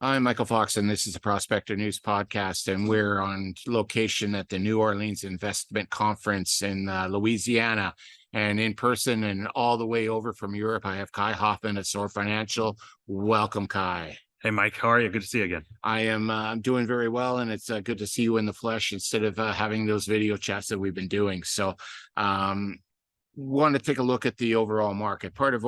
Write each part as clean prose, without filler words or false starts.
I'm Michael Fox, and this is the Prospector News Podcast, and we're on location at the New Orleans Investment Conference in Louisiana, and in person and all the way over from Europe, I have Kai Hoffman at Soar Financial. Welcome, Kai. Hey, Mike, how are you? Good to see you again. I am I'm doing very well, and it's good to see you in the flesh instead of having those video chats that we've been doing. So, want to take a look at the overall market. Part of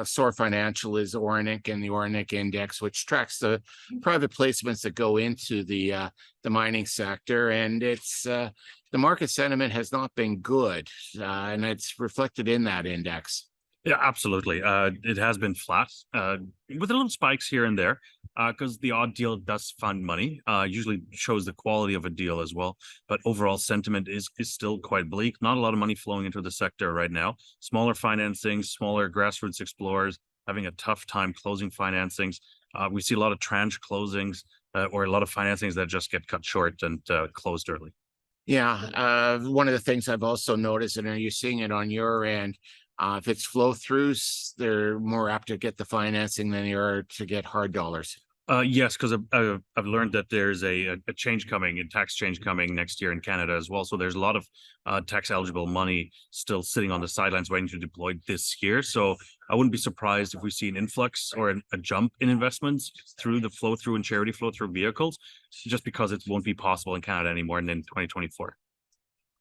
Soar Financial is Oreneinc and the Oreneinc Index, which tracks the private placements that go into the mining sector. And it's the market sentiment has not been good, and it's reflected in that index. Yeah, absolutely. It has been flat with little spikes here and there because the odd deal does fund money, usually shows the quality of a deal as well. But overall sentiment is still quite bleak. Not a lot of money flowing into the sector right now. Smaller financings, smaller grassroots explorers having a tough time closing financings. We see a lot of tranche closings or a lot of financings that just get cut short and closed early. Yeah, one of the things I've also noticed, and are you seeing it on your end? If it's flow throughs, they're more apt to get the financing than they are to get hard dollars. Yes, because I've learned that there's a change coming, a tax change coming next year in Canada as well. So there's a lot of tax eligible money still sitting on the sidelines waiting to deploy this year. So I wouldn't be surprised if we see an influx or a jump in investments through the flow through and charity flow through vehicles, just because it won't be possible in Canada anymore and in 2024.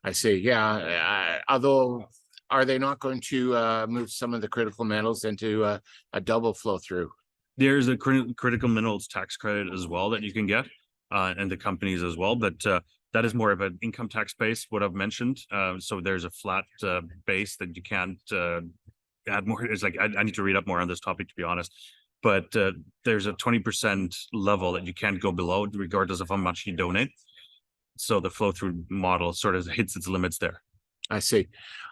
I see. Yeah, although. Are they not going to move some of the critical metals into a double flow through? There's a critical minerals tax credit as well that you can get, and the companies as well. But that is more of an income tax base, what I've mentioned. So there's a flat base that you can't add more. It's like I need to read up more on this topic, to be honest. But there's a 20% level that you can't go below, regardless of how much you donate. So the flow through model sort of hits its limits there. I see.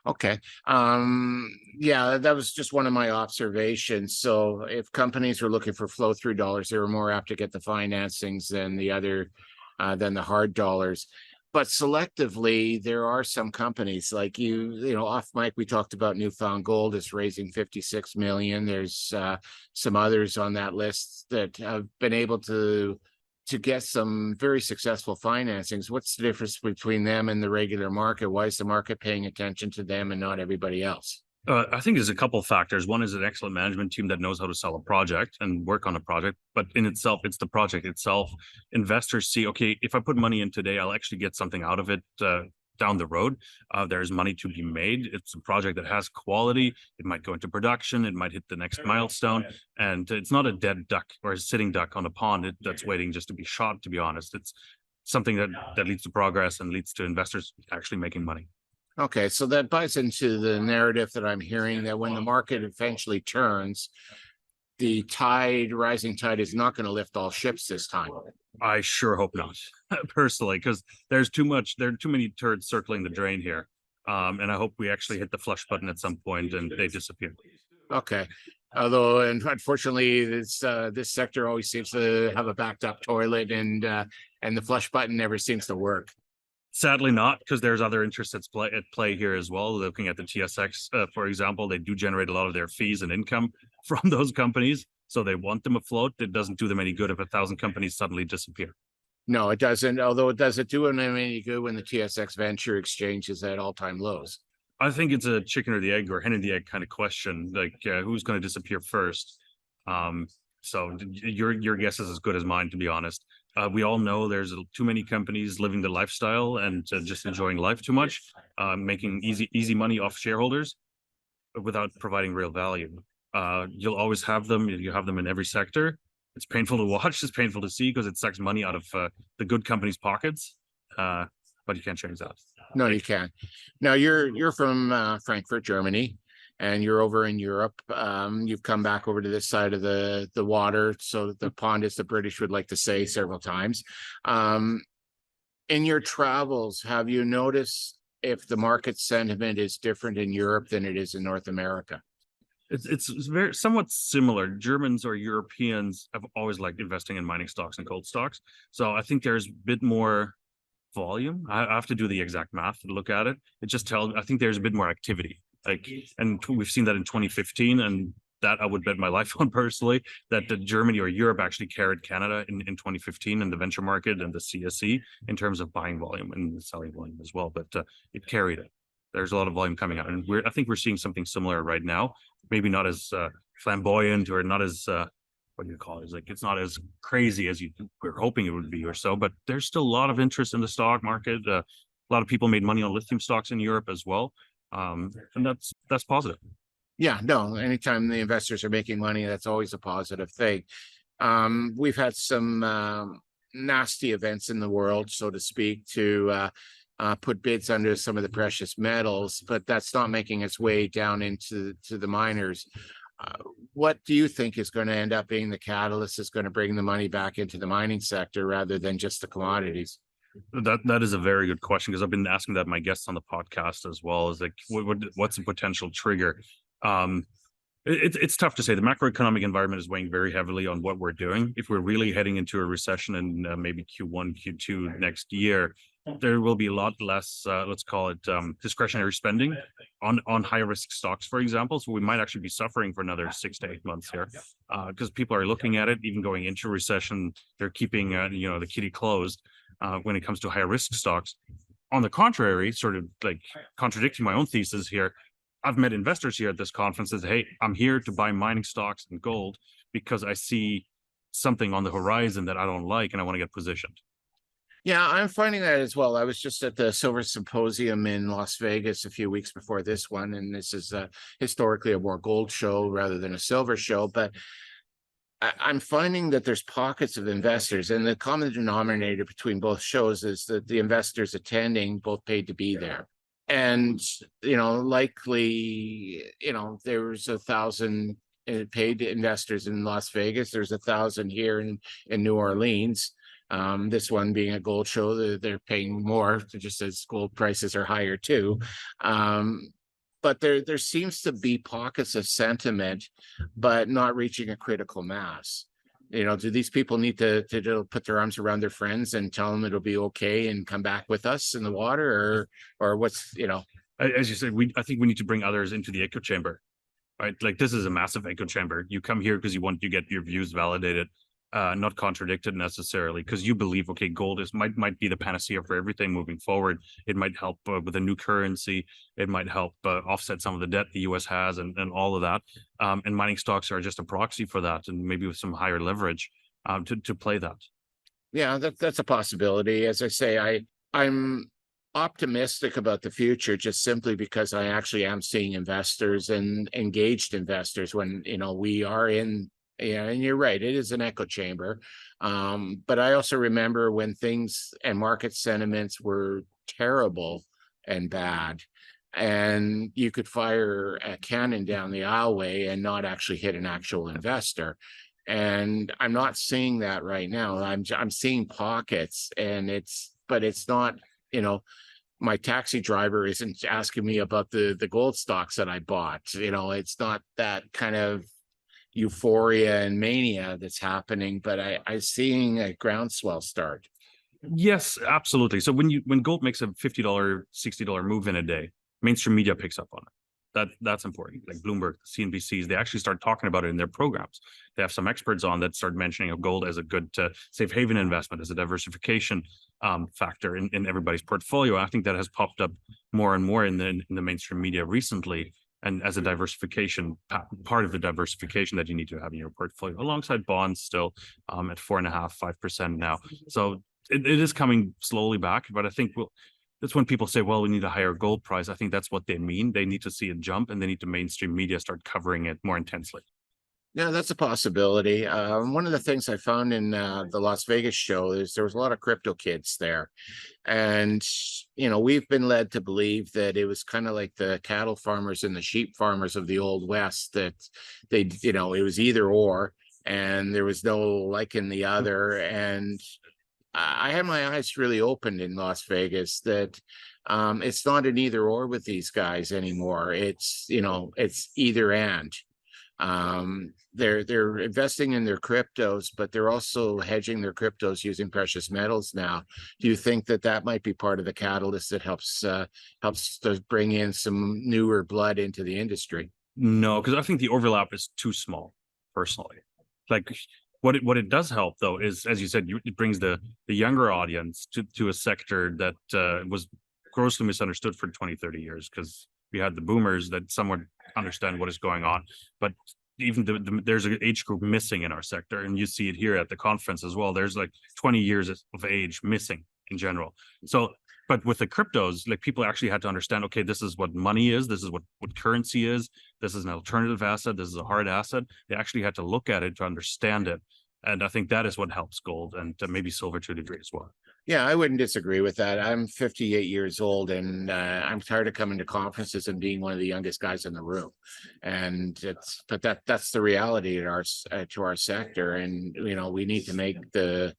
Okay. Yeah, that was just one of my observations. So if companies were looking for flow through dollars, they were more apt to get the financings than than the hard dollars. But selectively, there are some companies like off mic, we talked about Newfound Gold is raising 56 million. There's some others on that list that have been able to get some very successful financings. What's the difference between them and the regular market? Why is the market paying attention to them and not everybody else? I think there's a couple of factors. One is an excellent management team that knows how to sell a project and work on a project, but in itself, it's the project itself. Investors see, okay, if I put money in today, I'll actually get something out of it down the road. There's money to be made. It's a project that has quality. It might go into production. It might hit the next milestone. And it's not a dead duck or a sitting duck on a pond that's waiting just to be shot, to be honest. It's something that leads to progress and leads to investors actually making money. Okay, so that buys into the narrative that I'm hearing that when the market eventually turns, the rising tide is not going to lift all ships this time. I sure hope not, personally, because there are too many turds circling the drain here. And I hope we actually hit the flush button at some point and they disappear. Okay. Although, and unfortunately, this sector always seems to have a backed up toilet, and the flush button never seems to work. Sadly not, because there's other interests at play here as well. Looking at the TSX, for example, they do generate a lot of their fees and income from those companies. So they want them afloat. It doesn't do them any good if 1,000 companies suddenly disappear. No, it doesn't. Although it doesn't do them any good when the TSX Venture Exchange is at all-time lows. I think it's a chicken or the egg or hen and the egg kind of question. Like who's going to disappear first? So your guess is as good as mine, to be honest. We all know there's too many companies living the lifestyle and just enjoying life too much, making easy money off shareholders without providing real value. You'll always have them. You have them in every sector. It's painful to watch. It's painful to see because it sucks money out of the good companies' pockets. But you can't change that. No, you can't. Now you're from Frankfurt, Germany, and you're over in Europe. You've come back over to this side of the water, so the pond, as the British would like to say, several times. In your travels, have you noticed if the market sentiment is different in Europe than it is in North America? It's very somewhat similar. Germans or Europeans have always liked investing in mining stocks and gold stocks. So I think there's a bit more volume. I have to do the exact math to look at it. I think there's a bit more activity. And we've seen that in 2015 and that I would bet my life on personally, that Germany or Europe actually carried Canada in 2015 in the venture market and the CSE in terms of buying volume and selling volume as well. But it carried it. There's a lot of volume coming out, and I think we're seeing something similar right now. Maybe not as flamboyant or not as what do you call it? It's like it's not as crazy as we're hoping it would be or so. But there's still a lot of interest in the stock market. A lot of people made money on lithium stocks in Europe as well, and that's positive. Yeah, no, anytime the investors are making money, that's always a positive thing. We've had some nasty events in the world, so to speak, to put bids under some of the precious metals, but that's not making its way down into the miners. What do you think is going to end up being the catalyst that's going to bring the money back into the mining sector rather than just the commodities? That is a very good question, because I've been asking that my guests on the podcast as well. Is like, what's a potential trigger? It's tough to say. The macroeconomic environment is weighing very heavily on what we're doing. If we're really heading into a recession in maybe Q1, Q2 next year, there will be a lot less, let's call it discretionary spending on high risk stocks, for example. So we might actually be suffering for another 6 to 8 months here, because people are looking at it. Even going into recession, they're keeping the kitty closed when it comes to high risk stocks. On the contrary, sort of like contradicting my own thesis here, I've met investors here at this conference that say, hey, I'm here to buy mining stocks and gold because I see something on the horizon that I don't like and I want to get positioned. Yeah, I'm finding that as well. I was just at the Silver Symposium in Las Vegas a few weeks before this one, and this is historically a more gold show rather than a silver show. But I'm finding that there's pockets of investors, and the common denominator between both shows is that the investors attending both paid to be there. And, likely, there's 1,000 paid investors in Las Vegas. There's 1,000 here in New Orleans. This one being a gold show, they're paying more, just as gold prices are higher too. But there seems to be pockets of sentiment, but not reaching a critical mass. Do these people need to put their arms around their friends and tell them it'll be okay and come back with us in the water, or what's, As you said, I think we need to bring others into the echo chamber, right? Like, this is a massive echo chamber. You come here because you want to get your views validated, not contradicted necessarily, because you believe, okay, gold might be the panacea for everything moving forward. It might help with a new currency. It might help offset some of the debt the US has and all of that. And mining stocks are just a proxy for that, and maybe with some higher leverage to play that. Yeah, that's a possibility. As I say, I'm optimistic about the future just simply because I actually am seeing investors and engaged investors when, we are in. Yeah, and you're right, it is an echo chamber. But I also remember when things and market sentiments were terrible and bad, and you could fire a cannon down the aisleway and not actually hit an actual investor. And I'm not seeing that right now. I'm seeing pockets, but it's not, my taxi driver isn't asking me about the gold stocks that I bought. It's not that kind of euphoria and mania that's happening, but I'm seeing a groundswell start. Yes, absolutely. So when gold makes a $50, $60 move in a day, mainstream media picks up on it. That's important. Like Bloomberg, CNBCs, they actually start talking about it in their programs. They have some experts on that start mentioning gold as a good safe haven investment, as a diversification factor in everybody's portfolio. I think that has popped up more and more in the mainstream media recently, and as a diversification, part of the diversification that you need to have in your portfolio, alongside bonds still at 4.5%, 5% now. So it is coming slowly back, but I think that's when people say, well, we need a higher gold price. I think that's what they mean. They need to see it jump, and they need to mainstream media start covering it more intensely. Yeah, that's a possibility. One of the things I found in the Las Vegas show is there was a lot of crypto kids there. And, we've been led to believe that it was kind of like the cattle farmers and the sheep farmers of the Old West, that it was either or, and there was no liking the other. And I had my eyes really opened in Las Vegas that it's not an either or with these guys anymore. It's either and. They're investing in their cryptos, but they're also hedging their cryptos using precious metals now. Do you think that might be part of the catalyst that helps to bring in some newer blood into the industry? No, because I think the overlap is too small, personally. Like what it does help though is, as you said, it brings the younger audience to a sector that was grossly misunderstood for 20, 30 years, because we had the boomers that somewhat understand what is going on. But even there's an age group missing in our sector, and you see it here at the conference as well. There's like 20 years of age missing in general. So but with the cryptos, like people actually had to understand, okay, this is what money is, this is what currency is, this is an alternative asset, this is a hard asset. They actually had to look at it to understand it. And I think that is what helps gold, and maybe silver to a degree as well. Yeah, I wouldn't disagree with that. I'm 58 years old, and I'm tired of coming to conferences and being one of the youngest guys in the room. And but that's the reality at to our sector. And we need to make the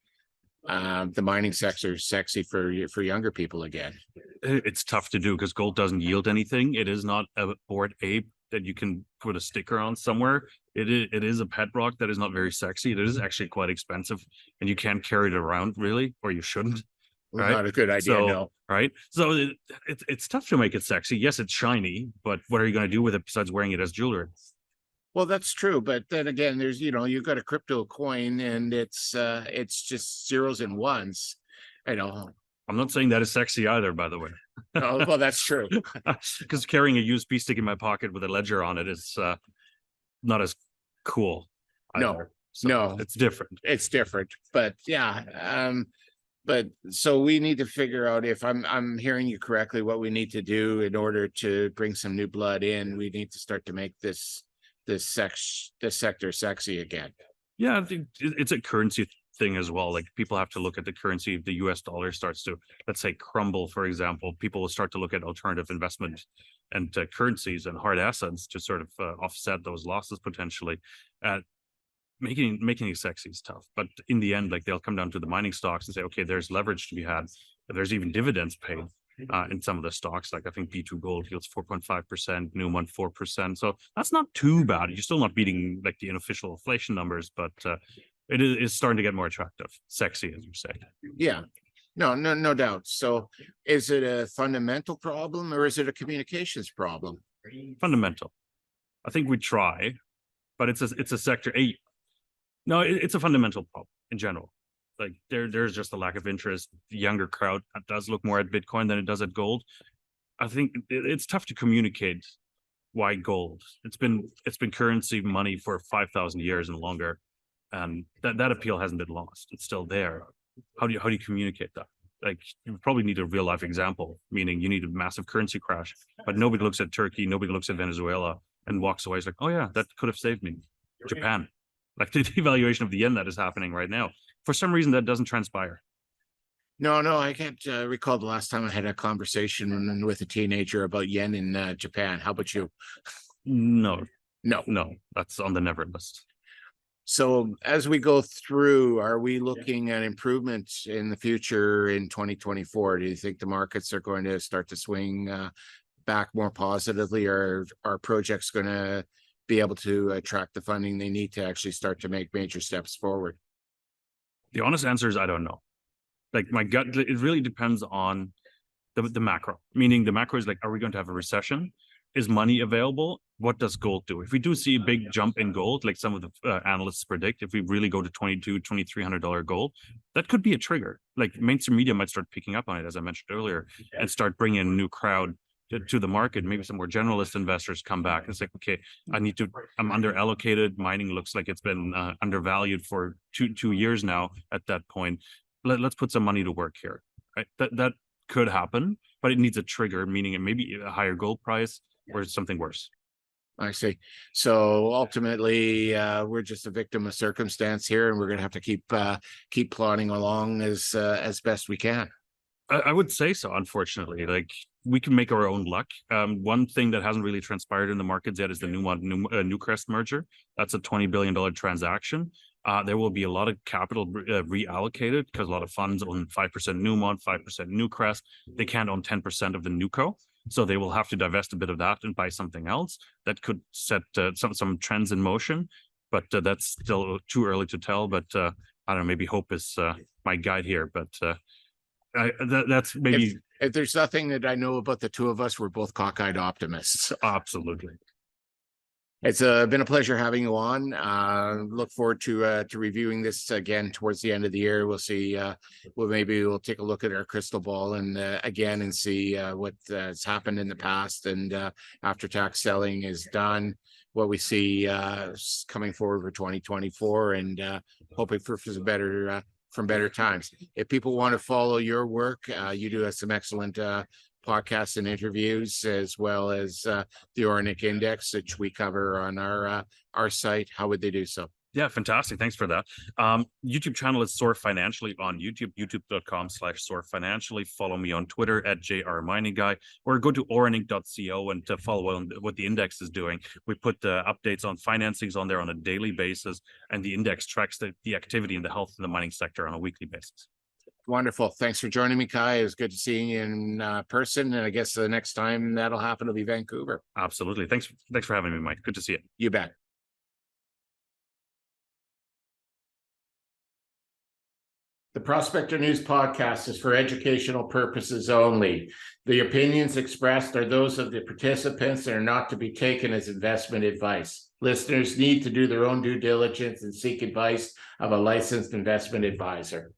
mining sector sexy for younger people again. It's tough to do because gold doesn't yield anything. It is not a Bored Ape that you can put a sticker on somewhere. It is a pet rock that is not very sexy. It is actually quite expensive, and you can't carry it around really, or you shouldn't. Well, Right? not a good idea, So, no. right? So it's tough to make it sexy. Yes, it's shiny, but what are you going to do with it besides wearing it as jewelry? Well, that's true, but then again, there's you've got a crypto coin, and it's just zeros and ones. I'm not saying that is sexy either, by the way. Oh, well, that's true. Because carrying a USB stick in my pocket with a ledger on it is not as cool No, either. So no. it's different. It's different, but yeah. But so we need to figure out, if I'm hearing you correctly, what we need to do in order to bring some new blood in. We need to start to make this sector sexy again. Yeah, I think it's a currency thing as well. Like people have to look at the currency. If the US dollar starts to, let's say, crumble, for example, people will start to look at alternative investment and currencies and hard assets to sort of offset those losses potentially. Making it sexy is tough, but in the end, like they'll come down to the mining stocks and say, okay, there's leverage to be had. There's even dividends paid in some of the stocks. Like I think B2 Gold yields 4.5%, Newmont 4%. So that's not too bad. You're still not beating like the unofficial inflation numbers, but it is starting to get more attractive, sexy, as you say. Yeah, no doubt. So is it a fundamental problem, or is it a communications problem? Fundamental. I think we try, but it's a sector. No, it's a fundamental problem in general. Like there's just a lack of interest. The younger crowd does look more at Bitcoin than it does at gold. I think it's tough to communicate why gold. It's been currency money for 5,000 years and longer, and that appeal hasn't been lost. It's still there. How do you communicate that? Like you probably need a real life example, meaning you need a massive currency crash, but nobody looks at Turkey, nobody looks at Venezuela and walks away. It's like, oh yeah, that could have saved me. Japan. Like the devaluation of the yen that is happening right now. For some reason, that doesn't transpire. No, I can't recall the last time I had a conversation with a teenager about yen in Japan. How about you? No, No. that's on the never list. So as we go through, are we looking at improvements in the future in 2024? Do you think the markets are going to start to swing back more positively, or are projects going to be able to attract the funding they need to actually start to make major steps forward? The honest answer is I don't know. Like my gut, it really depends on the macro. Meaning the macro is like, are we going to have a recession? Is money available? What does gold do? If we do see a big jump in gold, like some of the analysts predict, if we really go to $2,200-$2,300 gold, that could be a trigger. Like mainstream media might start picking up on it, as I mentioned earlier, and start bringing a new crowd to the market. Maybe some more generalist investors come back and say, okay, I'm under allocated. Mining looks like it's been undervalued for two years now at that point. Let's put some money to work here. Right? That could happen, but it needs a trigger, meaning it may be a higher gold price or something worse. I see. So ultimately, we're just a victim of circumstance here, and we're going to have to keep plodding along as best we can. I would say so, unfortunately. Like we can make our own luck. One thing that hasn't really transpired in the markets yet is the Newcrest merger. That's a $20 billion transaction. There will be a lot of capital reallocated because a lot of funds own 5% Newmont, 5% Newcrest. They can't own 10% of the Newco. So they will have to divest a bit of that and buy something else that could set some trends in motion. But that's still too early to tell. But I don't know, maybe hope is my guide here. But that's maybe... If there's nothing that I know about the two of us, we're both cockeyed optimists. Absolutely. It's been a pleasure having you on. Look forward to reviewing this again towards the end of the year. We'll see. Maybe we'll take a look at our crystal ball and again and see what has happened in the past, and after tax selling is done, what we see coming forward for 2024, and hoping for some better from better times. If people want to follow your work, you do have some excellent podcasts and interviews, as well as the Oreneinc Index, which we cover on our site. How would they do so? Yeah, fantastic. Thanks for that. YouTube channel is Soar Financially on YouTube, youtube.com/Soar Financially. Follow me on Twitter at @JRMiningGuy, or go to oreninc.co and to follow on what the index is doing. We put updates on financings on there on a daily basis, and the index tracks the activity and the health of the mining sector on a weekly basis. Wonderful. Thanks for joining me, Kai. It was good to see you in person. And I guess the next time that'll happen will be Vancouver. Absolutely. Thanks for having me, Mike. Good to see you. You bet. The Prospector News Podcast is for educational purposes only. The opinions expressed are those of the participants and are not to be taken as investment advice. Listeners need to do their own due diligence and seek advice of a licensed investment advisor.